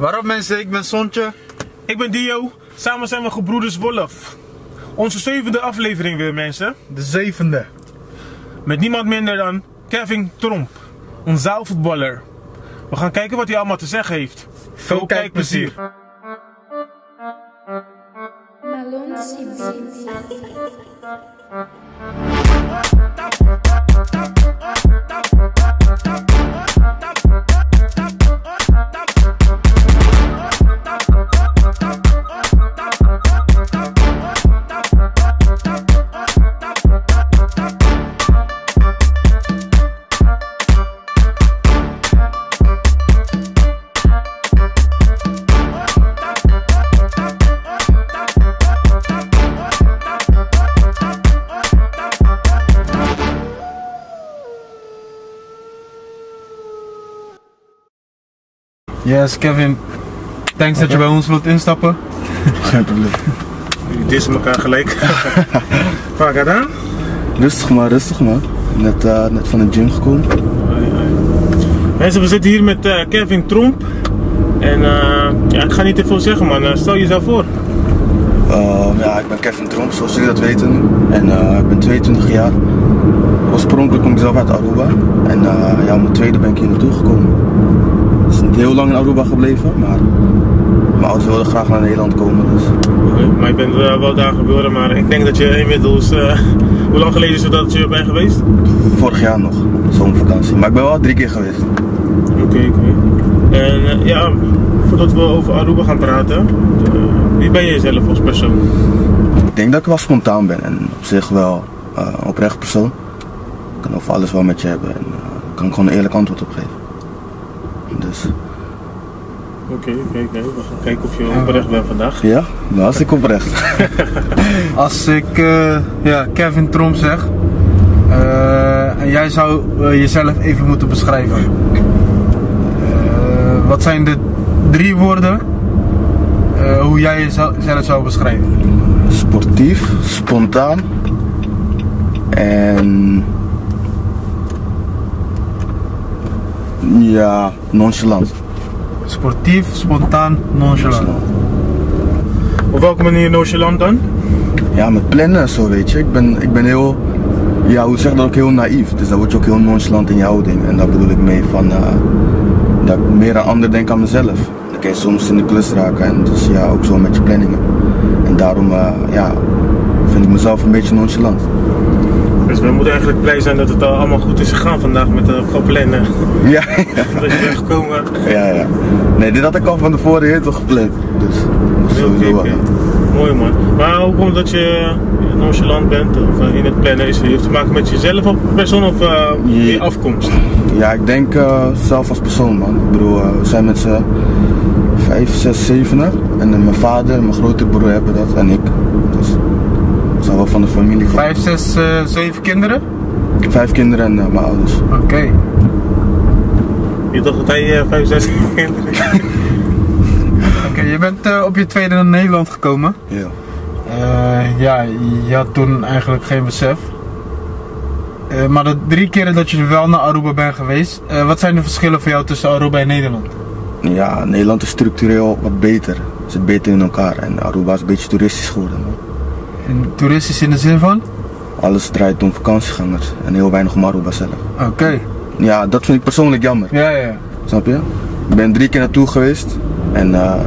Waarop mensen, ik ben Sontje. Ik ben Dio, samen zijn we gebroeders Wolf. Onze 7e aflevering weer mensen. De 7e. Met niemand minder dan Kevin Tromp, een zaalvoetballer. We gaan kijken wat hij allemaal te zeggen heeft. Veel kijkplezier. Yes, Kevin. Thanks dat je bij ons wilt instappen. Geen probleem. Jullie dissen elkaar gelijk. Waar gaat aan? Rustig man. Net van de gym gekomen. Mensen, we zitten hier met Kevin Tromp. En ja, ik ga niet te veel zeggen man, stel jezelf voor. Ja, ik ben Kevin Tromp, zoals jullie dat weten nu. En ik ben 22 jaar. Oorspronkelijk kom ik zelf uit Aruba. En ja, om mijn tweede ben ik hier naartoe gekomen. Ik ben niet heel lang in Aruba gebleven, maar mijn ouders wilden graag naar Nederland komen. Dus. Okay, maar je bent wel daar geboren, maar ik denk dat je inmiddels... hoe lang geleden is het dat je bent geweest? Vorig jaar nog, zomervakantie. Maar ik ben wel 3 keer geweest. Oké. En ja, voordat we over Aruba gaan praten, wie ben je zelf als persoon? Ik denk dat ik wel spontaan ben en op zich wel een oprecht persoon. Ik kan over alles wel met je hebben en kan ik gewoon een eerlijk antwoord op geven. Dus. Oké. We gaan kijken of je oprecht bent vandaag. Ja, nou als ik oprecht. Als ik ja, Kevin Tromp zeg, en jij zou jezelf even moeten beschrijven. Wat zijn de 3 woorden hoe jij jezelf zou beschrijven? Sportief, spontaan en ja, nonchalant. Sportief, spontaan, nonchalant. Op welke manier nonchalant dan? Ja, met plannen en zo, weet je. Ik ben heel, ja, hoe zeg dat, ook heel naïef. Dus dan word je ook heel nonchalant in je houding. En daar bedoel ik mee van dat ik meer aan anderen denk aan mezelf. Dan kan je soms in de klus raken en dus ja, ook zo met je planningen. En daarom ja, vind ik mezelf een beetje nonchalant. Dus we moeten eigenlijk blij zijn dat het al allemaal goed is gegaan vandaag met de plannen. Ja. Dat je bent gekomen. Ja. Nee, dit had ik al van tevoren heel toch gepland. Dus sowieso wel. Mooi man. Maar hoe komt het dat je nonchalant bent of in het plannen is? Heeft het te maken met jezelf als persoon of je afkomst? Ja, ik denk zelf als persoon man. Ik bedoel, we zijn met z'n 5, 6, 7 en mijn vader en mijn grote broer hebben dat en ik. Dus het zal wel van de familie komen. 5, 6, 7 kinderen? 5 kinderen en mijn ouders. Oké. Je dacht dat hij 5, 6 kinderen is? Oké, je bent op je tweede naar Nederland gekomen. Ja. Ja, je had toen eigenlijk geen besef. Maar de 3 keren dat je wel naar Aruba bent geweest, wat zijn de verschillen voor jou tussen Aruba en Nederland? Ja, Nederland is structureel wat beter. Het zit beter in elkaar en Aruba is een beetje toeristisch geworden. Man. En toeristisch in de zin van? Alles draait om vakantiegangers en heel weinig om Aruba zelf. Oké. Ja, dat vind ik persoonlijk jammer. Ja. Snap je? Ik ben 3 keer naartoe geweest en ja,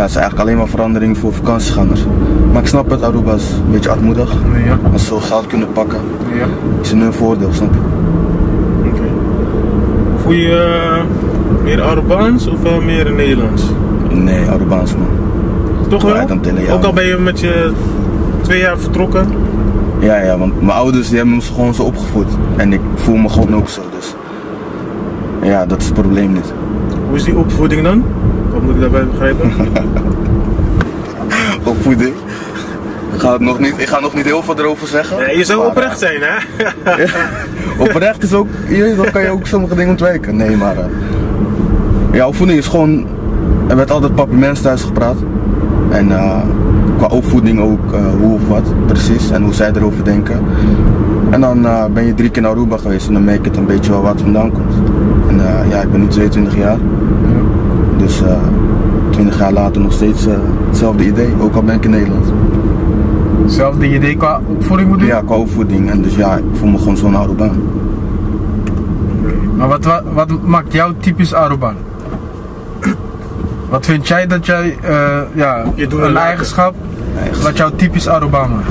het is eigenlijk alleen maar verandering voor vakantiegangers. Maar ik snap het, Aruba is een beetje armoedig. Ja. Als ze zo geld kunnen pakken, Ja. is het hun voordeel, snap je? Oké. Voel je meer Arubaans of meer Nederlands? Nee, Arubaans man. Toch wel? Ja, ook al ben je met je 2 jaar vertrokken? Ja, want mijn ouders die hebben me gewoon zo opgevoed. En ik voel me gewoon ook zo, dus ja, dat is het probleem niet. Hoe is die opvoeding dan? Wat moet ik daarbij begrijpen? Opvoeding? Ik ga nog niet heel veel erover zeggen. Nee, je zou maar, oprecht zijn, hè? Ja, oprecht is ook, dan kan je ook sommige dingen ontwijken. Nee, maar ja, opvoeding is gewoon, er werd altijd papiermens thuis gepraat. En qua opvoeding ook hoe of wat precies en hoe zij erover denken. En dan ben je 3 keer naar Aruba geweest en dan merk je het een beetje wel wat vandaan komt. En ja, ik ben nu 22 jaar. Dus 20 jaar later nog steeds hetzelfde idee, ook al ben ik in Nederland. Hetzelfde idee qua opvoeding moet doen? Ja, qua opvoeding. En dus ja, ik voel me gewoon zo'n Arubaan. Maar wat maakt jou typisch Arubaan? Wat vind jij dat jij, een eigenschap wat jou typisch Arubaan maakt?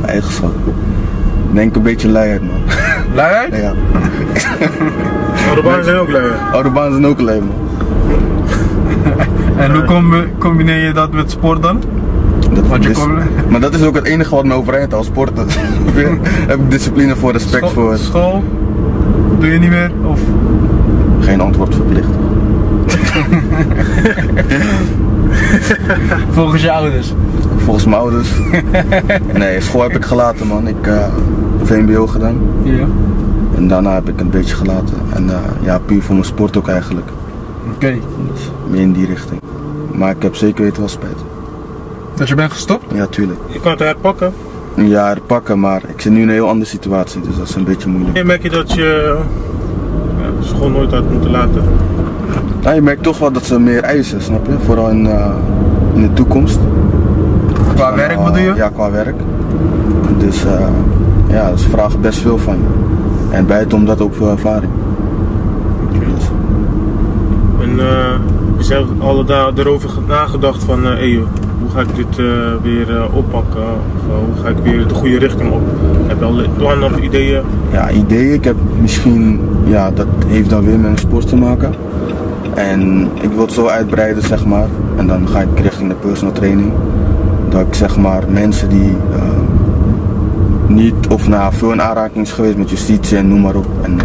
Eigenschap. Ik denk een beetje luiheid, man. Luiheid? Ja. Arubanen zijn ook lui. Arubanen zijn ook lui, man. En hoe combineer je dat met sport dan? Maar dat is ook het enige wat me overeind als sporten. Heb ik discipline voor, respect voor. School? Doe je niet meer? Of? Geen antwoord verplicht. Volgens je ouders? Volgens mijn ouders? Nee, school heb ik gelaten, man. Ik heb VMBO gedaan. Ja. En daarna heb ik een beetje gelaten. En ja, puur voor mijn sport ook eigenlijk. Oké. Dus meer in die richting. Maar ik heb zeker weten wel spijt. Dat je bent gestopt? Ja, tuurlijk. Je kan het herpakken. Ja, herpakken, maar ik zit nu in een heel andere situatie, dus dat is een beetje moeilijk. En merk je dat je school nooit had moeten laten? Ja, je merkt toch wel dat ze meer eisen, snap je? Vooral in de toekomst. Qua werk bedoel je? Ja, qua werk. Dus ja, ze vragen best veel van je. En buitenom dat ook veel ervaring. Dus. En je zelf al erover nagedacht van, hoe ga ik dit weer oppakken? Of hoe ga ik weer de goede richting op? Heb je al plannen of ideeën? Ja, ideeën. Ik heb misschien, ja, dat heeft dan weer met een sport te maken. En ik wil het zo uitbreiden, zeg maar. En dan ga ik richting de personal training. Dat ik zeg maar mensen die niet of veel in aanraking is geweest met justitie en noem maar op. En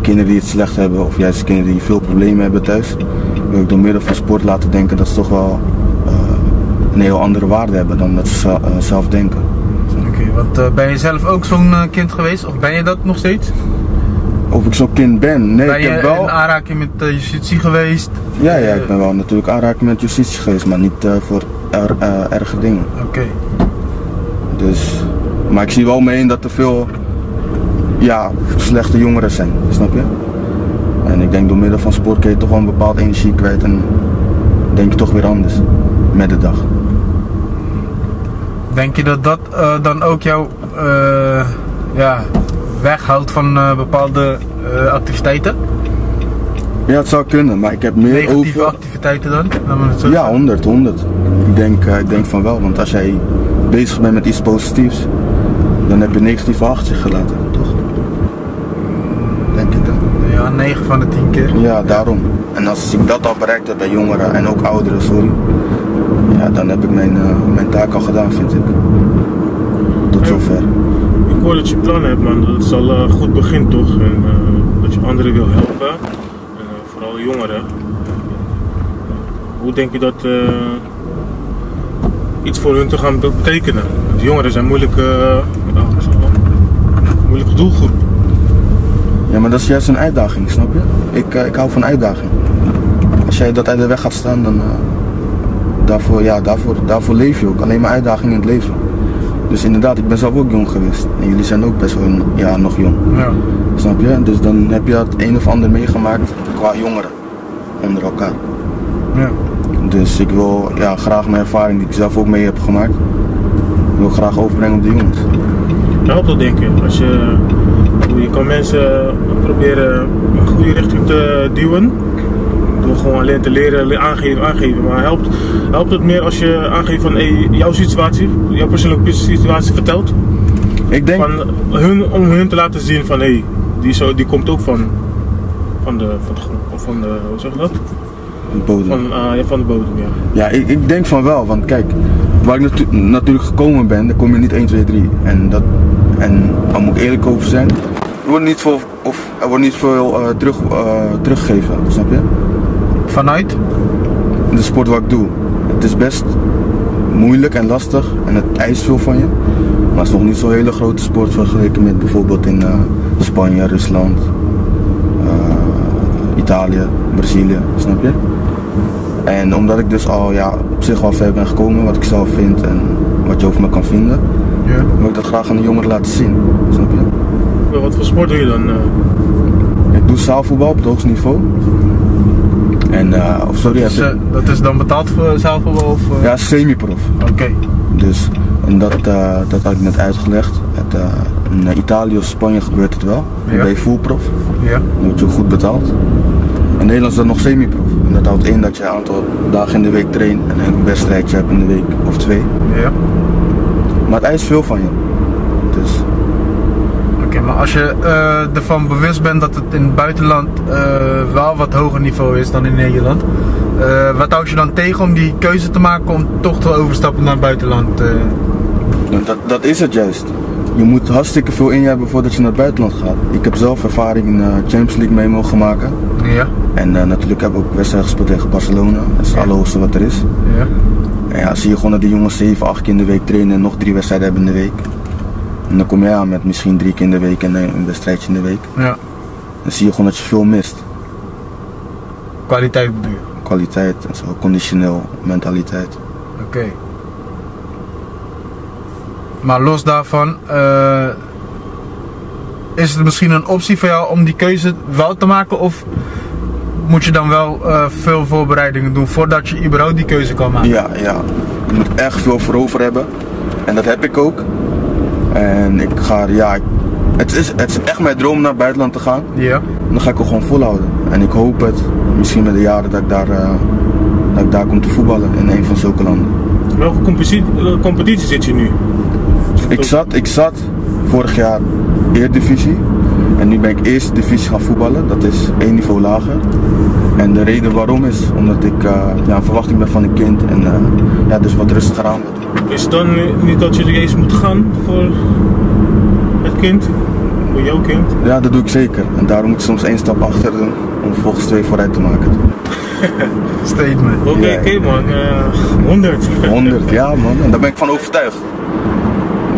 kinderen die het slecht hebben of juist kinderen die veel problemen hebben thuis. Wil ik door middel van sport laten denken dat ze toch wel een heel andere waarde hebben dan dat ze zelf denken. Oké, want ben je zelf ook zo'n kind geweest? Of ben je dat nog steeds? Of ik zo'n kind ben? Nee, ben ik heb je wel... in aanraking met justitie geweest? Ja, ik ben wel natuurlijk aanraking met justitie geweest, maar niet voor erge dingen. Oké. Dus, maar ik zie wel mee dat er veel slechte jongeren zijn, snap je? En ik denk door middel van sport kun je toch wel een bepaalde energie kwijt en denk je toch weer anders met de dag. Denk je dat dat dan ook jou weghoudt van bepaalde activiteiten? Ja, het zou kunnen, maar ik heb meer negatieve activiteiten dan? Ja, 100. Ik denk van wel, want als jij bezig bent met iets positiefs, dan heb je negatief achter zich gelaten, toch? Denk ik dan. Ja, 9 van de 10 keer. Ja, daarom. En als ik dat al bereikt heb bij jongeren en ook ouderen, sorry, ja, dan heb ik mijn taak al gedaan, vind ik. Tot zover. Ik hoor dat je plannen hebt, man. Dat is al een goed begin, toch? En dat je anderen wil helpen. En vooral jongeren. Hoe denk je dat iets voor hun te gaan betekenen? Want jongeren zijn moeilijke doelgroep. Ja, maar dat is juist een uitdaging, snap je? Ik hou van uitdaging. Als jij dat uit de weg gaat staan, dan daarvoor leef je ook. Alleen maar uitdaging in het leven. Dus inderdaad, ik ben zelf ook jong geweest. En jullie zijn ook best wel nog jong. Ja. Snap je? Dus dan heb je het een of ander meegemaakt qua jongeren. Onder elkaar. Ja. Dus ik wil graag mijn ervaring die ik zelf ook mee heb gemaakt, wil ik graag overbrengen op de jongens. Helpt dat, denk ik. Je kan mensen proberen een goede richting te duwen. Door gewoon alleen te leren, aangeven. Maar helpt het meer als je aangeeft van jouw situatie, jouw persoonlijke situatie vertelt? Ik denk... Om hun te laten zien van die komt ook van de hoe zeg je dat? De bodem. Van de bodem, ja. Ja, ik denk van wel, want kijk, waar ik natuurlijk gekomen ben, daar kom je niet 1, 2, 3. En daar moet ik eerlijk over zijn. Er wordt niet veel teruggegeven, snap je? Vanuit? De sport wat ik doe. Het is best moeilijk en lastig en het eist veel van je. Maar het is nog niet zo'n hele grote sport vergeleken met bijvoorbeeld in Spanje, Rusland, Italië, Brazilië, snap je? En omdat ik dus al op zich wel ver ben gekomen, wat ik zelf vind en wat je over me kan vinden, wil ik dat graag aan de jongeren laten zien, snap je? Wat voor sport doe je dan? Ik doe zaalvoetbal op het hoogste niveau. En, of sorry, Dus, dat is dan betaald voor zaalvoetbal? Of, ja, semi-prof. Oké. Dus, en dat had ik net uitgelegd. In Italië of Spanje gebeurt het wel. Dan ben je full prof. Ja. Dan word je ook goed betaald. In Nederland is dat nog semi-prof. En dat houdt in dat je een aantal dagen in de week traint en een wedstrijdje hebt in de week of 2. Ja. Maar het eist veel van je. Dus. Oké, maar als je ervan bewust bent dat het in het buitenland wel wat hoger niveau is dan in Nederland, wat houdt je dan tegen om die keuze te maken om toch te overstappen naar het buitenland? Dat is het juist. Je moet hartstikke veel in je hebben voordat je naar het buitenland gaat. Ik heb zelf ervaring in de Champions League mee mogen maken. Ja. En natuurlijk heb ik ook wedstrijden gespeeld tegen Barcelona. Dat is het allerhoogste wat er is. Ja. En ja, zie je gewoon dat die jongens 7, 8 keer in de week trainen en nog 3 wedstrijden hebben in de week. En dan kom je aan met misschien 3 keer in de week en een wedstrijdje in de week. Ja. Dan zie je gewoon dat je veel mist. Kwaliteit bedoel je? Kwaliteit en zo, conditioneel, mentaliteit. Oké. Maar los daarvan, is het misschien een optie voor jou om die keuze wel te maken? Of moet je dan wel veel voorbereidingen doen voordat je überhaupt die keuze kan maken? Ja. Je moet echt veel voor over hebben. En dat heb ik ook. En ik ga, het is echt mijn droom naar het buitenland te gaan. Ja. En dan ga ik ook gewoon volhouden. En ik hoop het, misschien met de jaren, dat ik daar kom te voetballen in een van zulke landen. Welke competitie zit je nu? Ik zat vorig jaar Eredivisie. En nu ben ik eerste divisie gaan voetballen. Dat is 1 niveau lager. En de reden waarom is omdat ik een verwachting ben van een kind. En dus wat rustiger aan wordt. Is het dan niet dat je er eens moet gaan voor het kind? Voor jouw kind? Ja, dat doe ik zeker. En daarom moet ik soms 1 stap achter doen om vervolgens 2 vooruit te maken. Statement. Oké, man. 100. 100, ja man. En daar ben ik van overtuigd.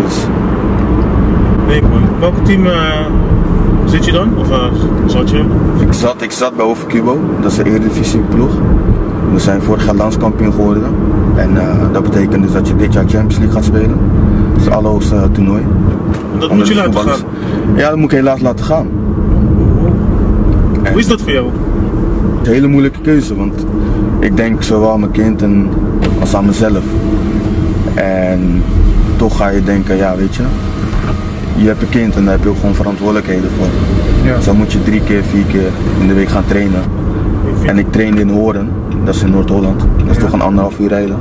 Dus. Nee man. Welk team zit je dan? Of zat je? Ik zat bij Overcubo. Dat is de Eredivisie ploeg. We zijn vorig jaar landskampioen geworden. En dat betekent dus dat je dit jaar Champions League gaat spelen. Dat is het allerhoogste toernooi. En dat moet je laten gaan? Ja, dat moet ik helaas laten gaan. Hoe is dat voor jou? Een hele moeilijke keuze, want ik denk zowel aan mijn kind als aan mezelf. En toch ga je denken, ja weet je, je hebt een kind en daar heb je ook gewoon verantwoordelijkheden voor. Ja. Dus dan moet je 3 keer, 4 keer in de week gaan trainen. En ik trainde in Hoorn, dat is in Noord-Holland. Dat is toch een 1,5 uur rijden.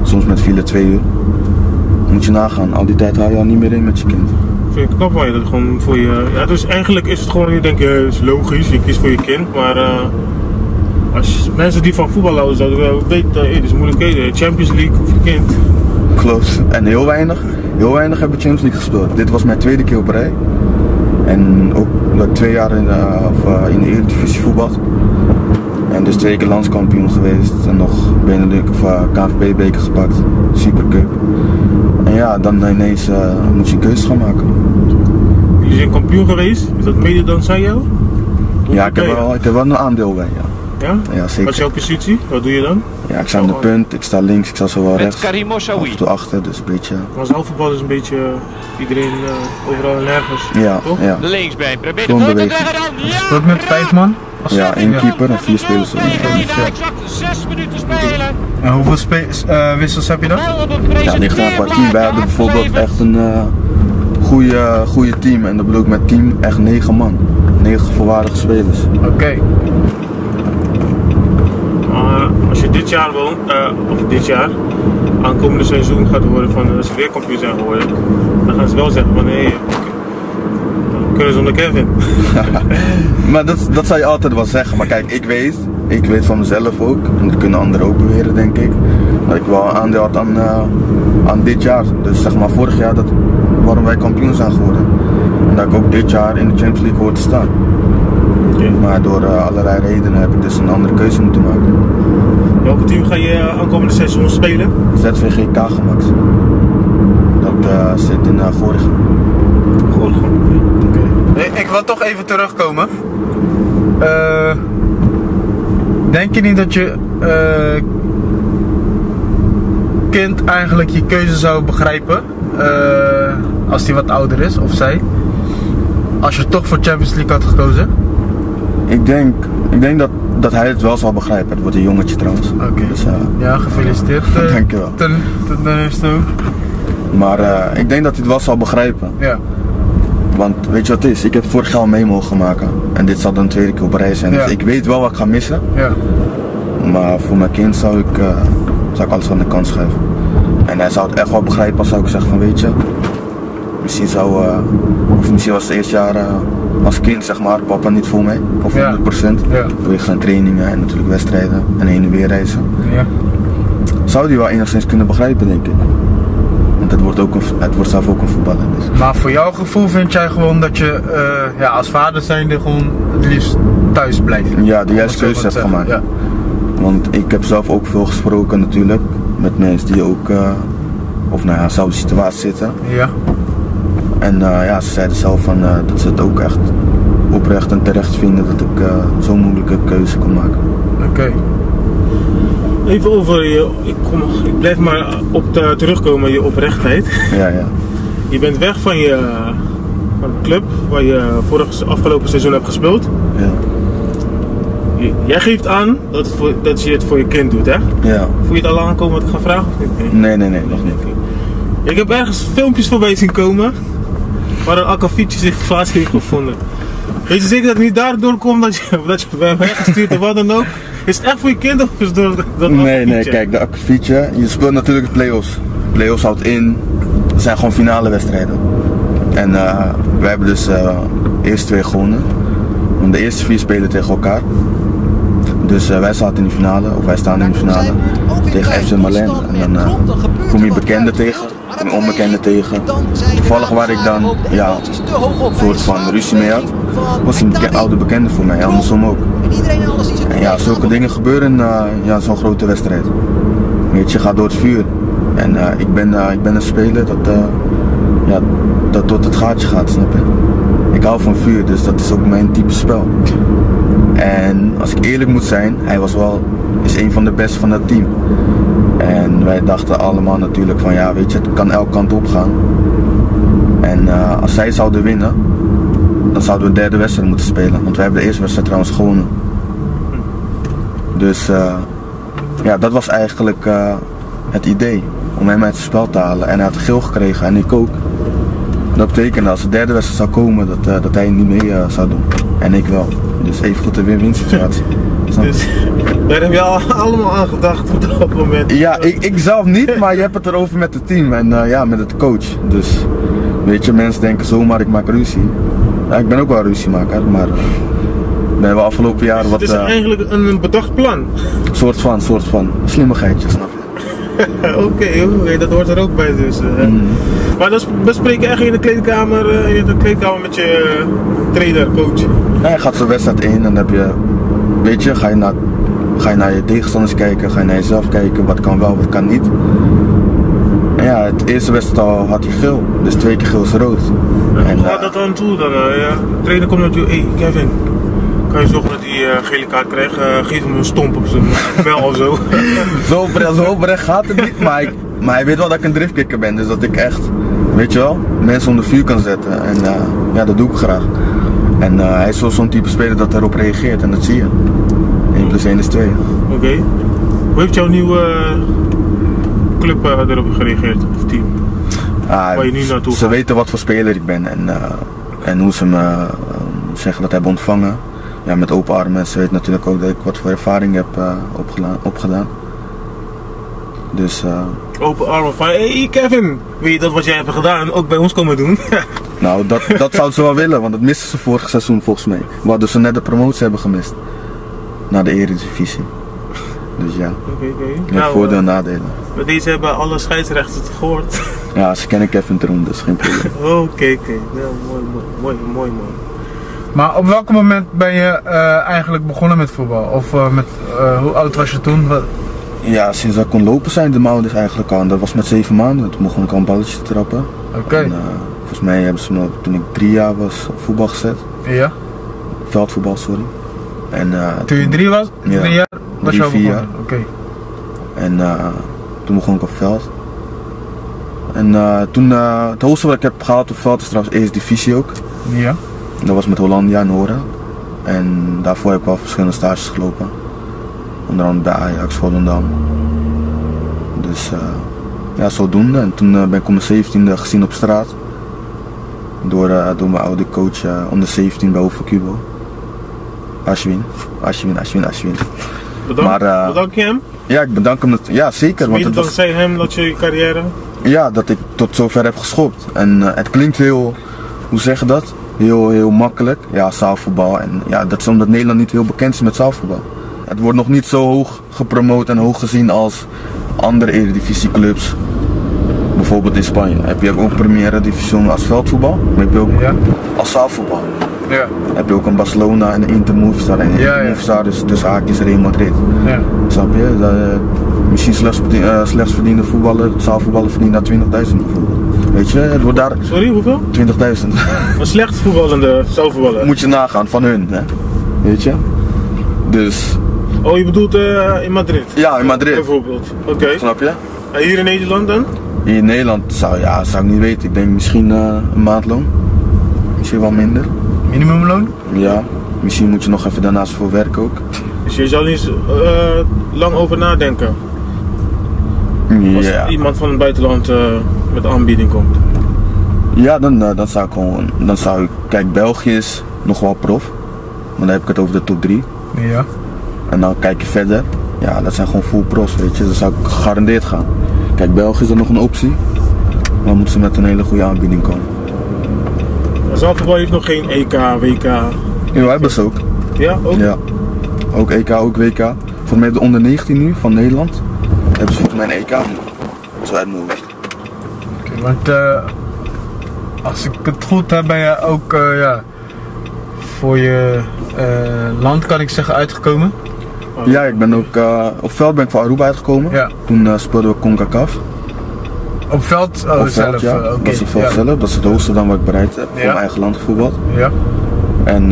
Soms met file 2 uur. Dan moet je nagaan, al die tijd haal je al niet meer in met je kind. Vind ik knap van je dat gewoon voor je. Ja, dus eigenlijk is het gewoon, je denkt, het is logisch, je kiest voor je kind, maar als mensen die van voetbal houden zouden wel weten, dit is moeilijkheden, Champions League of je kind. Klopt. En heel weinig hebben Champions League gespeeld. Dit was mijn 2e keer op rij. En ook dat ik 2 jaar in de Eredivisie voetbal. En dus 2 keer landskampioen geweest en nog Benelux of KNVB-beker gepakt, Supercup. En ja, dan ineens moet je een keuze gaan maken. Jullie zijn kampioen geweest, is dat mede dankzij jou? Ja, ik heb wel een aandeel bij, ja. Ja? Ja, zeker. Wat is jouw positie? Wat doe je dan? Ja, ik sta aan de punt, ik sta links, ik sta zo wel rechts. Af en toe achter, dus een beetje. Maar zaalvoetbal is een beetje iedereen overal en nergens. Ja, toch? ja. Linksbeen, probeer de Zo'n voorzet beweging. leggen dan. Ja! Speelt met 5 man? Ja, 1 keeper en 4 spelers. Bijna exact 6 minuten spelen. En hoeveel wissels heb je dan? Bal op een Ja, ligt aan per team. presenteerbaar Wij hadden bijvoorbeeld geleverd. echt een goede team. En dat bedoel ik met team echt 9 man. 9 volwaardige spelers. Oké. Maar als je dit jaar aankomende seizoen gaat horen van als ze weer kampioen zijn geworden, dan gaan ze wel zeggen van hé, we kunnen zonder Kevin. Maar dat zou je altijd wel zeggen. Maar kijk, ik weet van mezelf ook. En dat kunnen anderen ook beweren, denk ik. Dat ik wel een aandeel had aan dit jaar. Dus zeg maar vorig jaar waarom wij kampioen zijn geworden. En dat ik ook dit jaar in de Champions League hoor te staan. Okay. Maar door allerlei redenen heb ik dus een andere keuze moeten maken. Welke team ga je aankomende seizoen spelen? ZVG Kagemax. Dat zit in Gorinchem. Ik wil toch even terugkomen. Denk je niet dat je kind eigenlijk je keuze zou begrijpen als hij wat ouder is, of zij? Als je toch voor Champions League had gekozen? Ik denk dat hij het wel zal begrijpen. Het wordt een jongetje trouwens. Oké. Dus, ja, gefeliciteerd. Dankjewel. Ten eerste ook. Maar ik denk dat hij het wel zal begrijpen. Ja. Want weet je wat het is? Ik heb vorig jaar al mee mogen maken. En dit zal dan de tweede keer op reis zijn. Ja. Dus ik weet wel wat ik ga missen. Ja. Maar voor mijn kind zou ik alles aan de kant schuiven. En hij zou het echt wel begrijpen als ik zeg van weet je. Misschien was het eerste jaar als kind zeg maar, papa niet voor mij. Of 100%. Ja. Vanwege trainingen en natuurlijk wedstrijden en heen en weer reizen. Ja. Zou die wel enigszins kunnen begrijpen denk ik. Want het wordt zelf ook een voetballer. Dus. Maar voor jouw gevoel vind jij gewoon dat je als vader zijnde gewoon het liefst thuis blijft? Ja, de juiste keuze hebt gemaakt. Ja. Want ik heb zelf ook veel gesproken natuurlijk met mensen die ook dezelfde situatie zitten. Ja. En ze zeiden zelf van, dat ze het ook echt oprecht en terecht vinden dat ik zo'n moeilijke keuze kon maken. Oké. Even over je, ik blijf maar op terugkomen, je oprechtheid. Ja. Je bent weg van de club waar je afgelopen seizoen hebt gespeeld. Ja. Jij geeft aan dat je het voor je kind doet, hè? Ja. Voel je het al aankomen wat ik ga vragen of niet? Nee, nog niet. Ik heb ergens filmpjes voorbij zien komen waar een akkefietje zich plaats heeft gevonden. Weet je zeker dat het niet daardoor komt dat je bij hem weggestuurd of wat dan ook? Is het echt voor je kind of is het door dat Nee, kijk, de akkefietje, je speelt natuurlijk de play-offs. Play-offs houdt in, het zijn gewoon finale wedstrijden. En wij hebben dus de eerste 2 gewonnen. Want de eerste 4 spelen tegen elkaar. Dus wij zaten in de finale, of wij staan in de finale tegen FC Marlen. En dan kom je bekenden tegen, kom je onbekenden tegen. Toevallig waar ik dan een soort van ruzie mee had, was een oude bekende voor mij, andersom ook. En ja, zulke dingen gebeuren in zo'n grote wedstrijd. Weet je, gaat door het vuur. En ik ben een speler dat tot het gaatje gaat, snap je? Ik hou van vuur, dus dat is ook mijn type spel. En als ik eerlijk moet zijn, hij is een van de beste van dat team. En wij dachten allemaal natuurlijk van ja, weet je, het kan elke kant op gaan. En als zij zouden winnen, dan zouden we de derde wedstrijd moeten spelen. Want wij hebben de eerste wedstrijd trouwens gewonnen. Dus dat was eigenlijk het idee. Om hem uit het spel te halen. En hij had geel gekregen en ik ook. Dat betekende als de derde wedstrijd zou komen dat hij niet mee zou doen. En ik wel. Dus even goed een win-win situatie. Dus daar heb je allemaal aan gedacht op dat moment? Ja, ik zelf niet, maar je hebt het erover met het team en met de coach. Dus weet je, mensen denken zomaar ik maak ruzie. Ja, ik ben ook wel een ruziemaker, maar we hebben afgelopen jaren wat... Het is eigenlijk een bedacht plan? Soort van. Slimmigheidje, snap je? Oké, dat hoort er ook bij dus. Maar dat bespreek je eigenlijk in de kleedkamer met je trainer, coach? Ja, je gaat zo'n wedstrijd in en dan heb je, weet je, ga je naar je tegenstanders kijken, ga je naar jezelf kijken, wat kan wel, wat kan niet. En ja, het eerste wedstrijd al had hij geel, dus 2 keer geel is rood. En hoe gaat dat dan toe dan? De trainer komt naar je, hey Kevin, kan je zorgen dat hij gele kaart krijgt? Geef hem een stomp op zijn bel of zo. Zo oprecht gaat het niet, maar hij weet wel dat ik een driftkicker ben, dus dat ik echt, weet je wel, mensen onder vuur kan zetten. En dat doe ik graag. En hij is zo'n type speler dat erop reageert en dat zie je. 1 + 1 is 2. Oké. Hoe heeft jouw nieuwe club erop gereageerd, of team? Waar je nu naartoe gaat? Ze weten wat voor speler ik ben en hoe ze me zeggen dat hebben ontvangen. Ja, met open armen. Ze weten natuurlijk ook dat ik wat voor ervaring heb opgedaan. Dus... Open armen van, hey Kevin, weet je dat wat jij hebt gedaan ook bij ons komen doen? Nou, dat zouden ze wel willen, want dat misten ze vorig seizoen volgens mij. Waardoor ze net de promotie hebben gemist. Naar de Eredivisie. Dus ja, met voordelen en nadelen. Maar deze hebben alle scheidsrechters het gehoord. Ja, ze kennen Kevin Teroen, dus geen probleem. Oké. Ja, mooi. Maar op welk moment ben je eigenlijk begonnen met voetbal? Of hoe oud was je toen? Ja, sinds dat ik kon lopen zijn de ouders eigenlijk al. En dat was met 7 maanden. Toen begon ik al een balletje te trappen. Oké. Volgens mij hebben ze me toen ik 3 jaar was op voetbal gezet. Ja? Veldvoetbal, sorry. En, toen je 3 was? 3 jaar? Was je al begonnen? Oké. En toen begon ik op veld. En toen, het hoogste wat ik heb gehaald op veld is trouwens eerste divisie ook. Ja. Dat was met Hollandia en Nora. En daarvoor heb ik wel verschillende stages gelopen. Onder andere bij Ajax, Volendam. Dus ja, zodoende. En toen ben ik om mijn 17e gezien op straat. Door mijn oude coach onder 17 bij Hoofd Cubo. Ashwin. Bedank je hem? Ja, ik bedank hem. Ja, zeker. Mede dankzij hem dat je carrière... Ja, dat ik tot zover heb geschopt. En het klinkt heel, hoe zeg je dat? Heel makkelijk. Ja, zaalvoetbal. En ja, dat is omdat Nederland niet heel bekend is met zaalvoetbal. Het wordt nog niet zo hoog gepromoot en hoog gezien als andere eredivisieclubs. Bijvoorbeeld in Spanje heb je ook Primera Division als veldvoetbal, maar heb je ook als zaalvoetbal. Ja. Heb je ook een Barcelona en een Inter Movistar en Inter Movistar dus tussen haakjes Real Madrid. Ja. Snap je? Misschien slechts verdiende voetballer, zaalvoetballer verdient daar 20.000 bijvoorbeeld. Weet je, het wordt daar... Sorry, hoeveel? 20.000. Een slecht voetballende zaalvoetballer? Moet je nagaan, van hun, hè? Weet je? Dus... Oh, je bedoelt in Madrid? Ja, in Madrid. Bijvoorbeeld. Oké. Snap je? En hier in Nederland dan? Hier in Nederland zou ik niet weten. Ik denk misschien een maandloon. Misschien wel minder. Minimumloon? Ja. Misschien moet je nog even daarnaast voor werken ook. Dus je zal niet lang over nadenken? Als iemand van het buitenland met aanbieding komt? Ja, dan zou ik... Kijk, België is nog wel prof. Maar dan heb ik het over de top 3. Ja. En dan kijk je verder. Ja, dat zijn gewoon full pros, weet je. Dan zou ik gegarandeerd gaan. Kijk, België is er nog een optie. Maar dan moeten ze met een hele goede aanbieding komen. Zaalvoetbal heeft nog geen EK, WK? Ja, hebben ze ook. Ja, ook? Ja. Ook EK, ook WK. Volgens mij de onder 19 nu van Nederland. Hebben ze volgens mij een EK nu. Zo uit mijn hoofd. Oké, want als ik het goed heb ben je ook voor je land kan ik zeggen uitgekomen. Ja, ik ben ook op veld ben ik voor Aruba uitgekomen. Ja. Toen speelden we CONCACAF. Op veld? Oh, op zelf? Veld, ja. Dat is op veld zelf. Dat is het hoogste dan wat ik bereikt heb. Voor mijn eigen land gevoetbald. Ja. En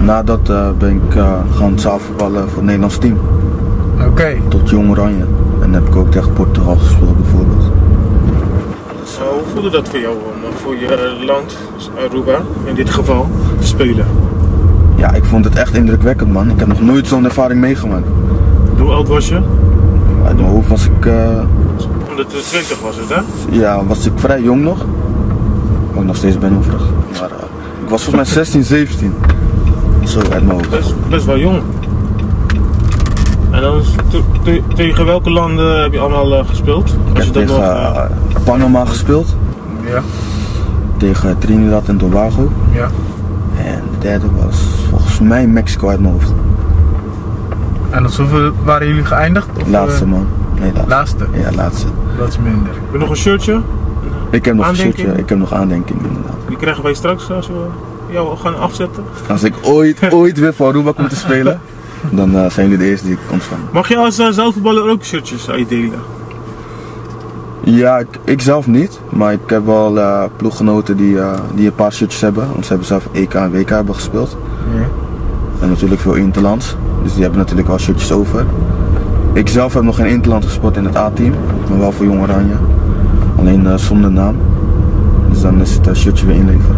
na dat ben ik gaan zaalvoetballen voor het Nederlands team. Oké. Tot Jong Oranje. En dan heb ik ook tegen Portugal gespeeld bijvoorbeeld. Hoe voelde dat voor jou om voor je land, Aruba in dit geval, te spelen? Ja, ik vond het echt indrukwekkend, man. Ik heb nog nooit zo'n ervaring meegemaakt. Hoe oud was je? Uit mijn hoofd was ik... Omdat het 20 was het, hè? Ja, was ik vrij jong nog. Ik nog steeds ben overig. Maar ik was volgens mij 16, 17. Zo uit mijn hoofd. Best wel jong. En dan tegen welke landen heb je allemaal gespeeld? Ik heb tegen Panama gespeeld. Ja. Tegen Trinidad en Tobago. Ja. En de derde was volgens mij Mexico uit mijn hoofd. En als hoeveel waren jullie geëindigd? Of, laatste man. Nee, laatste? Ja, laatste. Dat is minder. Heb je nog een shirtje? Ik heb nog een shirtje, ik heb nog aandenking inderdaad. Die krijgen wij straks als we jou gaan afzetten? Als ik ooit weer voor Aruba kom te spelen, dan zijn jullie de eerste die ik ontvang. Mag je als zaalvoetballer ook shirtjes uitdelen? Ja, ik zelf niet, maar ik heb wel ploeggenoten die een paar shirtjes hebben, want ze hebben zelf EK en WK hebben gespeeld. Ja. En natuurlijk veel interlands, dus die hebben natuurlijk wel shirtjes over. Ik zelf heb nog geen interland gespeeld in het A-team, maar wel voor Jong Oranje. Alleen zonder naam. Dus dan is het shirtje weer inleveren.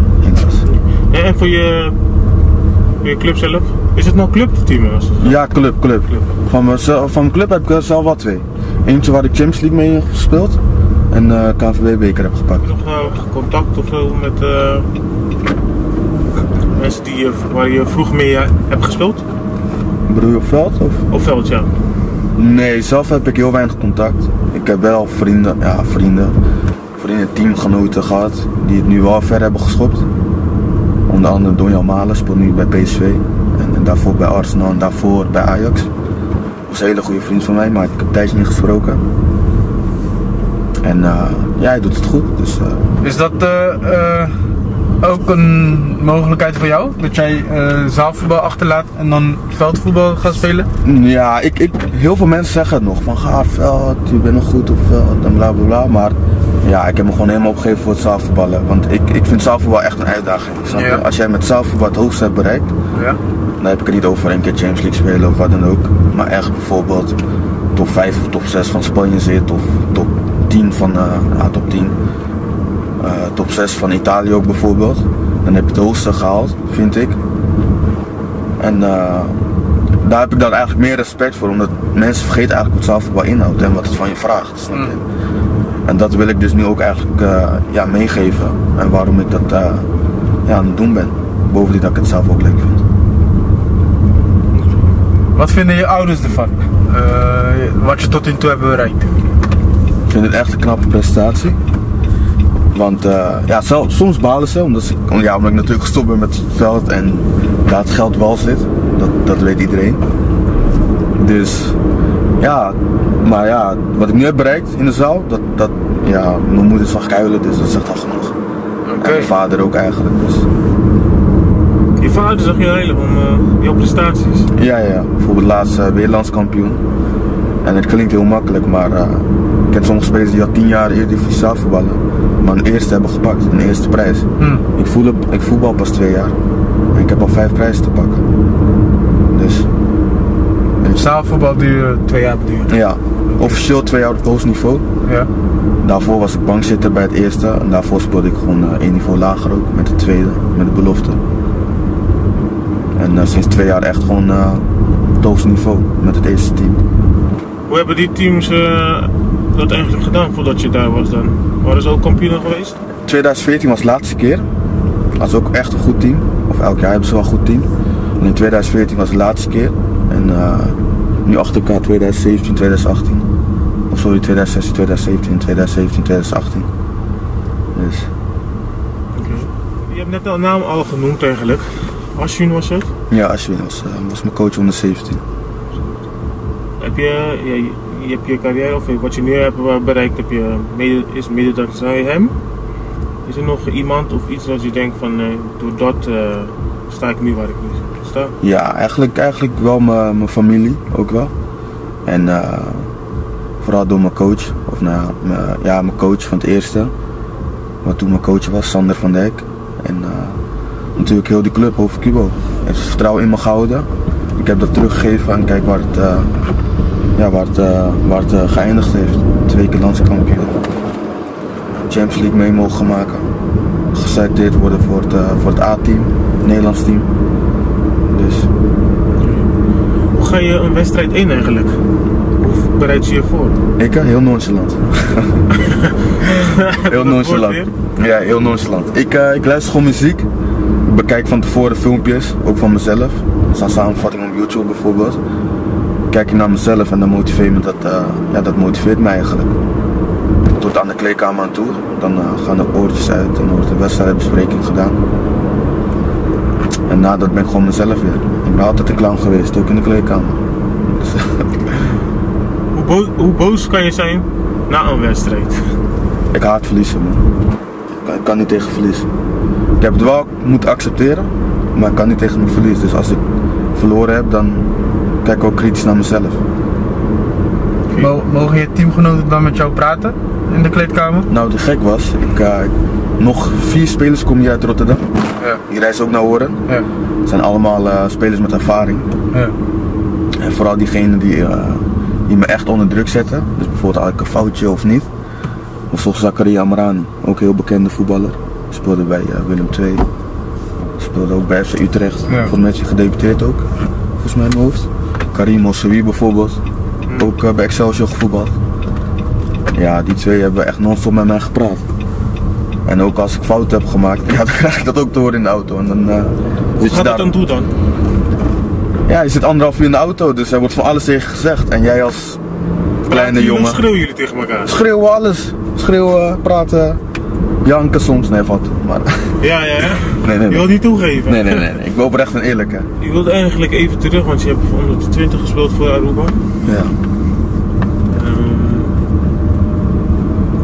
En voor je club zelf? Is het nou club of team? Ja, club. Van mijn club heb ik zelf wel 2. Eentje waar ik Champions League mee heb gespeeld en KNVB-beker heb gepakt. Heb je nog contact of zo met mensen waar je vroeger mee hebt gespeeld? Bedoel je op veld? Of? Op veld, ja. Nee, zelf heb ik heel weinig contact. Ik heb wel vrienden, teamgenoten gehad die het nu wel ver hebben geschopt. Onder andere Donjan Malen speelt nu bij PSV en daarvoor bij Arsenal en daarvoor bij Ajax. Dat was een hele goede vriend van mij, maar ik heb een tijdje niet gesproken. En ja, hij doet het goed. Dus, Is dat ook een mogelijkheid voor jou? Dat jij zaalvoetbal achterlaat en dan veldvoetbal gaat spelen? Ja, heel veel mensen zeggen het nog. Van ga veld, je bent nog goed op veld en bla bla bla. Maar ja, ik heb me gewoon helemaal opgegeven voor het zaalvoetballen. Want ik vind zaalvoetbal echt een uitdaging. Ja. Als jij met zaalvoetbal het hoogste hebt bereikt, ja. Dan heb ik het niet over een keer Champions League spelen of wat dan ook. Maar echt bijvoorbeeld top 5 of top 6 van Spanje zit of top 10 van top 10. Top 6 van Italië ook bijvoorbeeld. Dan heb je het hoogste gehaald, vind ik. En daar heb ik dan eigenlijk meer respect voor, omdat mensen vergeten eigenlijk wat zaalvoetbal inhoudt en wat het van je vraagt. Snap je? En dat wil ik dus nu ook eigenlijk meegeven en waarom ik dat aan het doen ben. Bovendien dat ik het zelf ook leuk vind. Wat vinden je ouders ervan? Wat je tot nu toe hebt bereikt? Ik vind het echt een knappe prestatie. Want soms balen ze, omdat ik natuurlijk gestopt ben met het veld en daar het geld wel zit. Dat weet iedereen. Dus maar wat ik nu heb bereikt in de zaal, mijn moeder zag huilen, dus dat zegt al genoeg. Okay. En mijn vader ook eigenlijk. Dus. Je vader zag je huilen om jouw prestaties? Ja, bijvoorbeeld laatst weer landskampioen. En het klinkt heel makkelijk, maar ik ken sommige spelers die al 10 jaar Eredivisie zaalvoetballen, maar een eerste hebben gepakt, een eerste prijs. Ik voetbal pas 2 jaar en ik heb al 5 prijzen te pakken. Dus. Zaalvoetbal duurde 2 jaar beduurd. Ja, officieel 2 jaar op hoogstniveau. Ja. Daarvoor was ik bankzitter bij het eerste en daarvoor speelde ik gewoon 1 niveau lager ook, met de tweede, met de belofte. En sinds 2 jaar echt gewoon het hoogste niveau met het eerste team. Hoe hebben die teams dat eigenlijk gedaan voordat je daar was dan? Waren ze ook kampioen geweest? 2014 was de laatste keer. Dat was ook echt een goed team. Of elk jaar hebben ze wel een goed team. En in 2014 was de laatste keer. En nu achter elkaar 2017, 2018. Of sorry, 2016, 2017, 2017, 2018. Dus. Okay. Je hebt net de naam al genoemd eigenlijk. Ashwin was het? Ja, Ashwin was mijn coach onder 17. Heb je hebt je carrière, of wat je nu hebt bereikt, is mede dankzij hem? Is er nog iemand of iets dat je denkt van, door dat sta ik nu waar ik nu sta? Ja, eigenlijk wel mijn familie ook wel. En vooral door mijn coach, of mijn coach van het eerste, wat toen mijn coach was, Sander van Dijk. En natuurlijk heel die club, Hoofd Cubo, heeft vertrouwen in me gehouden. Ik heb dat teruggegeven en kijk waar het geëindigd heeft. 2 keer landskampioen. Champions League mee mogen maken. Geselecteerd worden voor het A-team, het Nederlands team. Dus. Hoe ga je een wedstrijd in eigenlijk? Hoe bereid je je voor? Ik heel nonchalant. Heel nonchalant. Ja, heel nonchalant. Ik luister gewoon muziek. Ik bekijk van tevoren filmpjes, ook van mezelf. Er staan samenvattingen op YouTube bijvoorbeeld. Kijk je naar mezelf en dan motiveert me dat motiveert mij eigenlijk. Tot aan de kleedkamer aan toe, dan gaan de oortjes uit en wordt de wedstrijdbespreking gedaan. En nadat ben ik gewoon mezelf weer. Ik ben altijd een clown geweest, ook in de kleedkamer. Dus, hoe boos kan je zijn na een wedstrijd? Ik haat verliezen, man. Ik kan niet tegen verliezen. Ik heb het wel moeten accepteren, maar ik kan niet tegen mijn verlies. Dus als ik verloren heb, dan kijk ik ook kritisch naar mezelf. Mogen je teamgenoten dan met jou praten in de kleedkamer? Nou, de gek was, nog 4 spelers komen hier uit Rotterdam. Ja. Die reizen ook naar Horen. Ja. Het zijn allemaal spelers met ervaring. Ja. En vooral diegenen die me echt onder druk zetten. Dus bijvoorbeeld had ik een foutje of niet. Zoals Zakaria Amrani, ook een heel bekende voetballer. Speelde bij Willem II. Speelde ook bij FC Utrecht. Ja. Volgens mij heeft hij gedebuteerd ook. Volgens mij in mijn hoofd. Karim Moussaoui bijvoorbeeld. Ook bij Excelsior gevoetbald. Ja, die 2 hebben echt non-stop met mij gepraat. En ook als ik fouten heb gemaakt, dan krijg ik dat ook te horen in de auto. En dan, hoe gaat dat dan toe dan? Ja, je zit 1,5 uur in de auto, dus er wordt van alles tegen gezegd. En jij als kleine jongen... Schreeuwen jullie tegen elkaar? Schreeuwen alles. Schreeuwen, praten, janken soms. Nee, valt. Maar... Ja. Nee. Je wilt niet toegeven? Nee. Ik ben oprecht en eerlijk, hè. Je wilt eigenlijk even terug, want je hebt 120 gespeeld voor Aruba. Ja.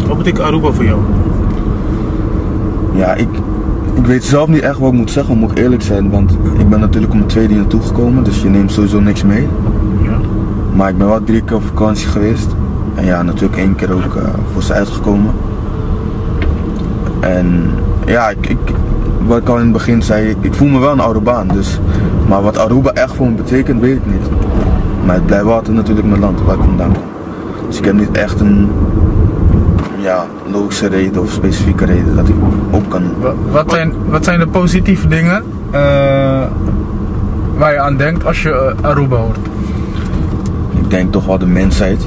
Wat betekent Aruba voor jou? Ja, ik weet zelf niet echt wat ik moet zeggen, moet ik eerlijk zijn. Want ik ben natuurlijk om mijn tweede hier naartoe gekomen, dus je neemt sowieso niks mee. Ja. Maar ik ben wel 3 keer op vakantie geweest. En ja, natuurlijk 1 keer ook voor ze uitgekomen. En ja, wat ik al in het begin zei, ik voel me wel een Arubaan. Dus, maar wat Aruba echt voor me betekent, weet ik niet. Maar het blijft altijd natuurlijk mijn land waar ik vandaan kom. Dus ik heb niet echt een logische reden of specifieke reden dat ik op kan doen. Wat zijn de positieve dingen waar je aan denkt als je Aruba hoort? Ik denk toch wel de mensheid.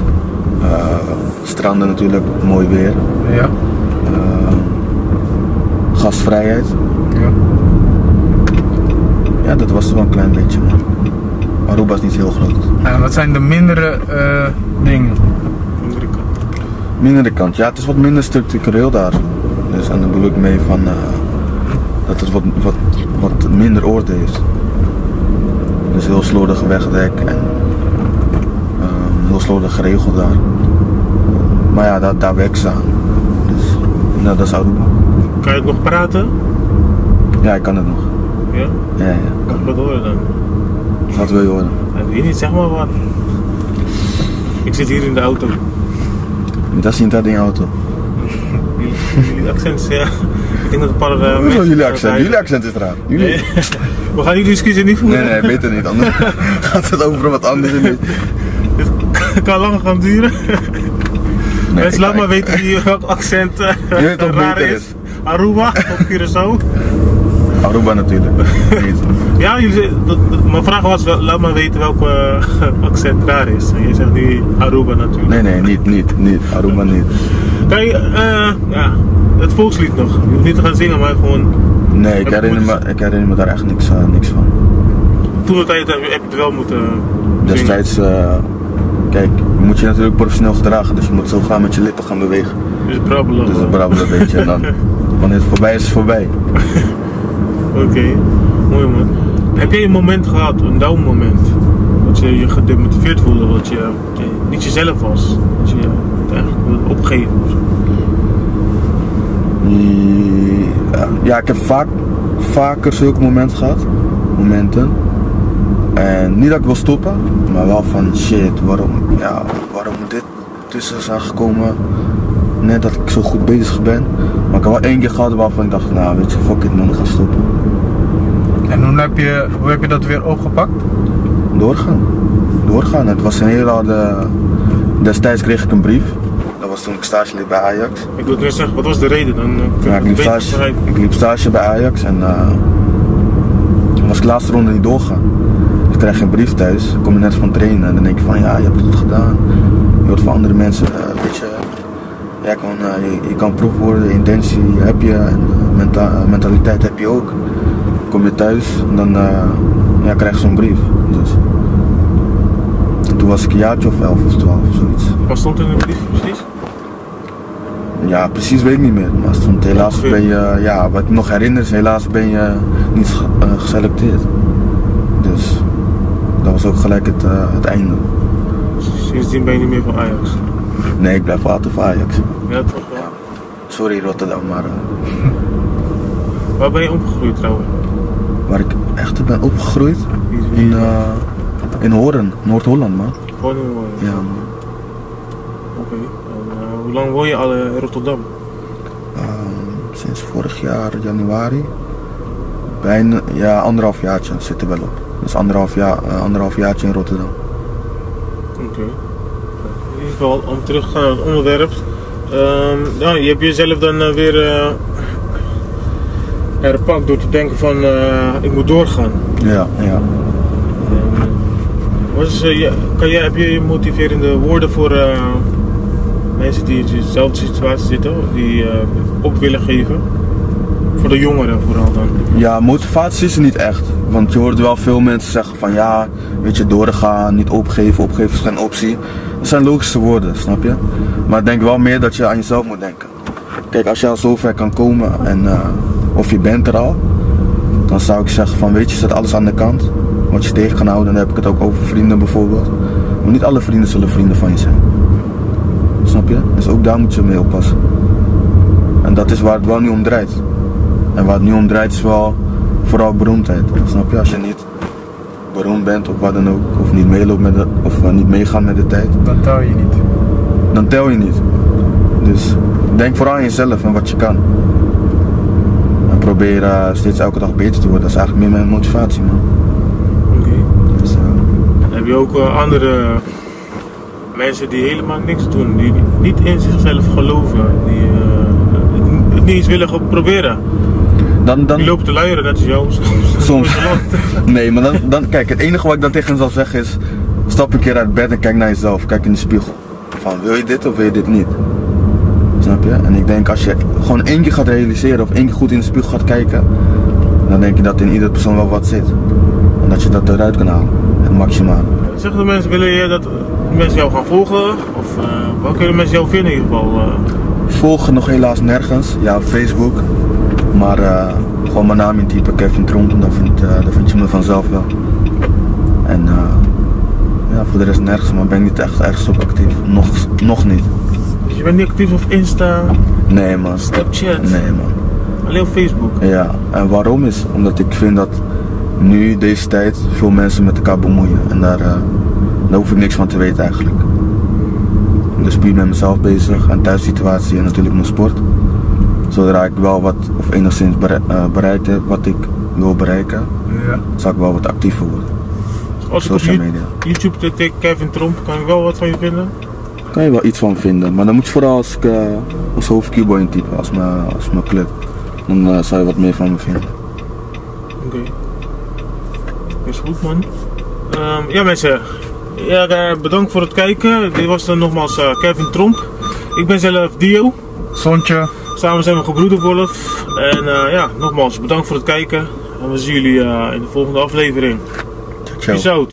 Stranden natuurlijk, mooi weer. Ja. Gastvrijheid. Ja. Ja, dat was er wel een klein beetje, man. Aruba is niet heel groot. En wat zijn de mindere dingen? Andere kant. Mindere kant, ja, het is wat minder structureel daar. Dus en daar bedoel ik mee van dat het wat minder orde heeft. Dus heel slordig wegdek en heel slordig geregeld daar. Maar ja, daar werkt ze aan. Dus nou, dat is Aruba. Kan je het nog praten? Ja, ik kan het nog. Ja? Ja. Kan ik wat horen dan? Wat wil je horen? Ik weet niet, zeg maar wat. Ik zit hier in de auto. Dat is niet dat in je auto. Jullie accent, ja. Ik denk dat een paar Hoezo mensen... jullie accent? Jullie accent is raar. Jullie... Nee. We gaan die discussie niet voeren. Nee, beter niet. Anders gaat het over wat anders. Het kan lang gaan duren. Nee, Mensen, laat maar weten welk accent weet toch raar beter is. is. Aruba of Curaçao. Aruba natuurlijk. Niet. Ja, mijn vraag was, laat maar weten welke accent raar is. En je zegt nu Aruba natuurlijk. Nee, niet. Aruba niet. Kijk, ja, het volkslied nog. Je hoeft niet te gaan zingen, maar gewoon... Nee, ik herinner me daar echt niks van. Toen de tijd heb je het wel moeten zingen. Destijds, kijk, je moet je natuurlijk professioneel gedragen, dus je moet zo gaan met je lippen gaan bewegen. Dus brabbelen. Dus het brabbelen een beetje en dan, wanneer het voorbij is, het voorbij. Oké, mooi man. Heb jij een moment gehad, een down moment, dat je je gedemotiveerd voelde, dat je niet jezelf was, dat je het eigenlijk wilde opgeven? Ja, ik heb vaker zulke momenten gehad. En niet dat ik wil stoppen, maar wel van shit, waarom moet dit tussen zijn gekomen, net dat ik zo goed bezig ben. Maar ik heb wel één keer gehad waarvan ik dacht, nou weet je, fuck it man, ik ga stoppen. En hoe heb je dat weer opgepakt? Doorgaan. Het was een heel harde... Destijds kreeg ik een brief. Dat was toen ik stage liep bij Ajax. Ik wil net zeggen, wat was de reden dan? Ja, ik liep stage bij Ajax en was ik de laatste ronde niet doorgaan. Dus ik krijg een brief thuis, ik kom er net van trainen en dan denk je van ja, je hebt het goed gedaan. Je hoort van andere mensen, weet je, je kan proef worden, intentie heb je en mentaliteit heb je ook. Kom je thuis en dan krijg je zo'n brief. Dus. En toen was ik een jaartje of 11 of 12 of zoiets. Wat stond er in de brief precies? Ja, precies weet ik niet meer. Maar het stond helaas ben je, wat ik nog herinner is, helaas ben je niet geselecteerd. Dus dat was ook gelijk het einde. Sindsdien ben je niet meer van Ajax? Nee, ik blijf altijd van Ajax. Ja, toch wel? Ja. Sorry Rotterdam, maar... Waar ben je opgegroeid trouwens? Waar ik echt ben opgegroeid? In Hoorn, Noord-Holland man. Gewoon in Hoorn? Ja man. Oké. Hoe lang woon je al in Rotterdam? Sinds vorig jaar januari. Bijna, ja, 1,5 jaartje zit er wel op. Dus 1,5 jaartje in Rotterdam. Oké. In ieder geval, om terug te gaan naar het onderwerp. Je hebt jezelf dan weer herpakt door te denken van ik moet doorgaan. Ja. Heb je motiverende woorden voor mensen die in dezelfde situatie zitten, die op willen geven? Voor de jongeren vooral dan? Ja, motivatie is er niet echt. Want je hoort wel veel mensen zeggen van ja, weet je, doorgaan, niet opgeven is geen optie. Dat zijn logische woorden, snap je? Maar ik denk wel meer dat je aan jezelf moet denken. Kijk, als je al zover kan komen en of je bent er al, dan zou ik zeggen van weet je, zet alles aan de kant. Wat je tegen kan houden, dan heb ik het ook over vrienden bijvoorbeeld. Maar niet alle vrienden zullen vrienden van je zijn. Snap je? Dus ook daar moet je mee oppassen. En dat is waar het wel nu om draait. En waar het nu om draait is wel vooral beroemdheid. Snap je? Als je niet beroemd bent of wat dan ook, of niet meeloopt met niet meegaat met de tijd, dan tel je niet. Dus denk vooral aan jezelf en wat je kan. En probeer steeds elke dag beter te worden. Dat is eigenlijk meer mijn motivatie, man. Oké. Dus, heb je ook andere mensen die helemaal niks doen, die niet in zichzelf geloven, die het niet eens willen proberen? Die lopen te luieren, net als jou. Soms. Nee, maar dan kijk, het enige wat ik dan tegen hen zal zeggen is, stap een keer uit bed en kijk naar jezelf, kijk in de spiegel. Van, wil je dit of wil je dit niet? Snap je? En ik denk als je gewoon 1 keer gaat realiseren of 1 keer goed in de spiegel gaat kijken, dan denk je dat in iedere persoon wel wat zit. En dat je dat eruit kan halen, het maximaal. Zeggen de mensen, willen je dat mensen jou gaan volgen? Of waar kunnen mensen jou vinden in ieder geval? Volgen nog helaas nergens, ja op Facebook. Maar gewoon mijn naam intypen, Kevin Tromp, dan vind je me vanzelf wel. En ja, voor de rest nergens, maar ben ik niet echt ergens op actief. Nog niet. Dus je bent niet actief op Insta? Nee man. Snapchat? Nee man. Alleen op Facebook? Ja, en waarom is? Omdat ik vind dat nu, deze tijd, veel mensen met elkaar bemoeien. En daar hoef ik niks van te weten eigenlijk. Dus puur met mezelf bezig, en thuissituatie en natuurlijk mijn sport. Zodra ik wel wat, of enigszins bereikt heb wat ik wil bereiken, Ja. zal ik wel wat actiever worden. Als ik Social op media. YouTube tik Kevin Tromp, kan ik wel wat van je vinden? Kan je wel iets van vinden, maar dan moet je vooral als hoofd Q-boy intypen, als mijn club. Dan zal je wat meer van me vinden. Oké. Is goed man. Ja mensen, ja, bedankt voor het kijken. Dit was dan nogmaals Kevin Tromp. Ik ben zelf Dio. Sontje. Samen zijn we gebroederwolf. En ja, nogmaals bedankt voor het kijken. En we zien jullie in de volgende aflevering. Ciao. Peace out.